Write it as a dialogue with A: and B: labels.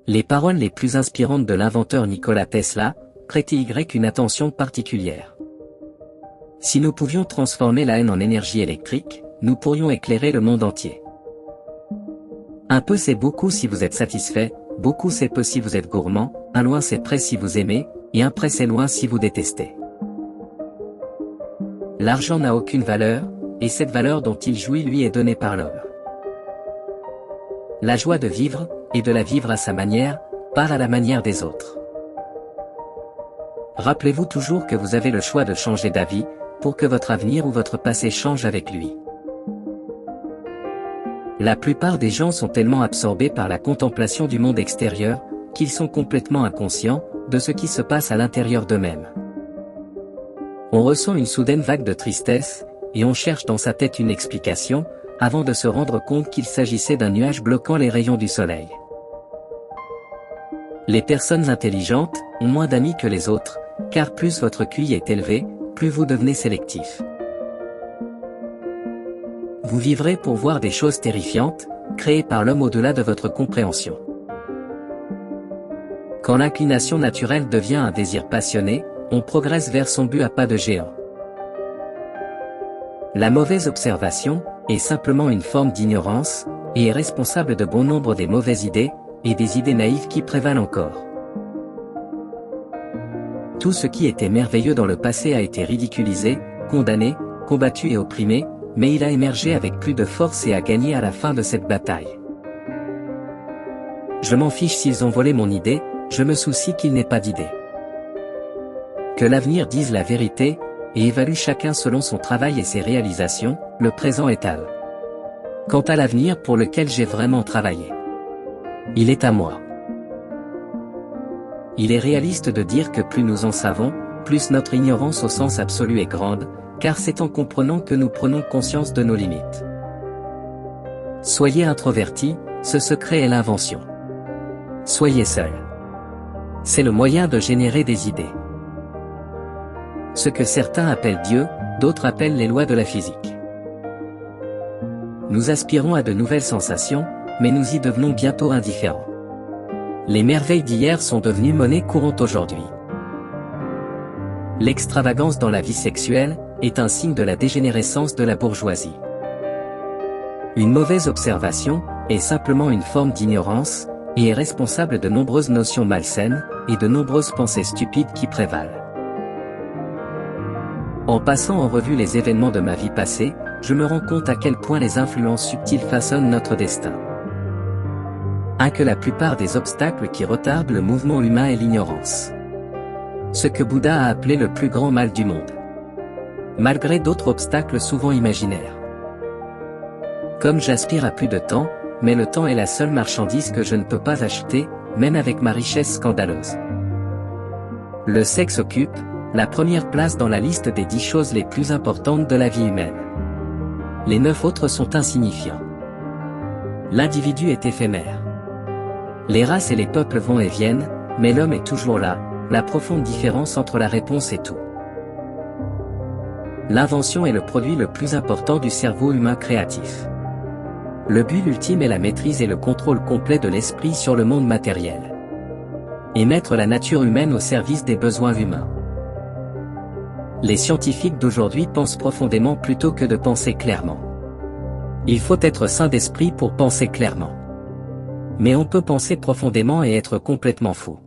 A: Les paroles les plus inspirantes de l'inventeur Nikola Tesla prêtaient une attention particulière. Si nous pouvions transformer la haine en énergie électrique, nous pourrions éclairer le monde entier. Un peu c'est beaucoup si vous êtes satisfait, beaucoup c'est peu si vous êtes gourmand, un loin c'est près si vous aimez, et un près c'est loin si vous détestez. L'argent n'a aucune valeur, et cette valeur dont il jouit lui est donnée par l'homme. La joie de vivre, et de la vivre à sa manière, pas à la manière des autres. Rappelez-vous toujours que vous avez le choix de changer d'avis, pour que votre avenir ou votre passé change avec lui. La plupart des gens sont tellement absorbés par la contemplation du monde extérieur, qu'ils sont complètement inconscients de ce qui se passe à l'intérieur d'eux-mêmes. On ressent une soudaine vague de tristesse, et on cherche dans sa tête une explication, avant de se rendre compte qu'il s'agissait d'un nuage bloquant les rayons du soleil. Les personnes intelligentes ont moins d'amis que les autres, car plus votre QI est élevé, plus vous devenez sélectif. Vous vivrez pour voir des choses terrifiantes, créées par l'homme au-delà de votre compréhension. Quand l'inclination naturelle devient un désir passionné, on progresse vers son but à pas de géant. La mauvaise observation est simplement une forme d'ignorance, et est responsable de bon nombre des mauvaises idées, et des idées naïves qui prévalent encore. Tout ce qui était merveilleux dans le passé a été ridiculisé, condamné, combattu et opprimé, mais il a émergé avec plus de force et a gagné à la fin de cette bataille. Je m'en fiche s'ils ont volé mon idée, je me soucie qu'il n'ait pas d'idée. Que l'avenir dise la vérité, et évalue chacun selon son travail et ses réalisations, le présent est à eux. Quant à l'avenir pour lequel j'ai vraiment travaillé, il est à moi. Il est réaliste de dire que plus nous en savons, plus notre ignorance au sens absolu est grande, car c'est en comprenant que nous prenons conscience de nos limites. Soyez introverti, ce secret est l'invention. Soyez seul. C'est le moyen de générer des idées. Ce que certains appellent Dieu, d'autres appellent les lois de la physique. Nous aspirons à de nouvelles sensations, mais nous y devenons bientôt indifférents. Les merveilles d'hier sont devenues monnaie courante aujourd'hui. L'extravagance dans la vie sexuelle est un signe de la dégénérescence de la bourgeoisie. Une mauvaise observation est simplement une forme d'ignorance, et est responsable de nombreuses notions malsaines, et de nombreuses pensées stupides qui prévalent. En passant en revue les événements de ma vie passée, je me rends compte à quel point les influences subtiles façonnent notre destin. Que la plupart des obstacles qui retardent le mouvement humain est l'ignorance. Ce que Bouddha a appelé le plus grand mal du monde. Malgré d'autres obstacles souvent imaginaires. Comme j'aspire à plus de temps, mais le temps est la seule marchandise que je ne peux pas acheter, même avec ma richesse scandaleuse. Le sexe occupe la première place dans la liste des 10 choses les plus importantes de la vie humaine. Les 9 autres sont insignifiants. L'individu est éphémère. Les races et les peuples vont et viennent, mais l'homme est toujours là, la profonde différence entre la réponse et tout. L'invention est le produit le plus important du cerveau humain créatif. Le but ultime est la maîtrise et le contrôle complet de l'esprit sur le monde matériel. Et mettre la nature humaine au service des besoins humains. Les scientifiques d'aujourd'hui pensent profondément plutôt que de penser clairement. Il faut être sain d'esprit pour penser clairement. Mais on peut penser profondément et être complètement fou.